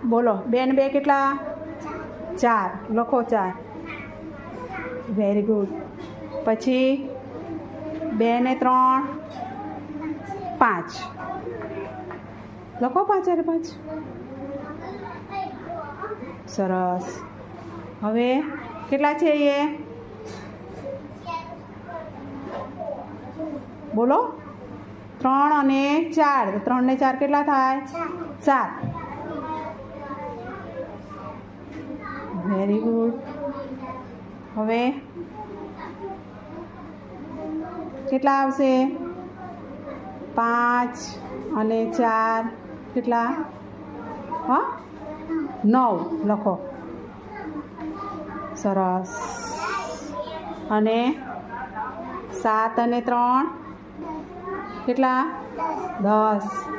બોલો 2 ને 2 કેટલા 4 લખો 4 વેરી ગુડ પછી 2 ને 3 5 લખો 5 અરે 5 સરસ હવે કેટલા છે એ બોલો 3 અને 4 તો 3 ને 4 કેટલા થાય 7 વેરી ગુડ હવે કેટલા આવશે 5 અને 4 કેટલા હા 9 લખો સરસ અને 7 અને 3 કેટલા 10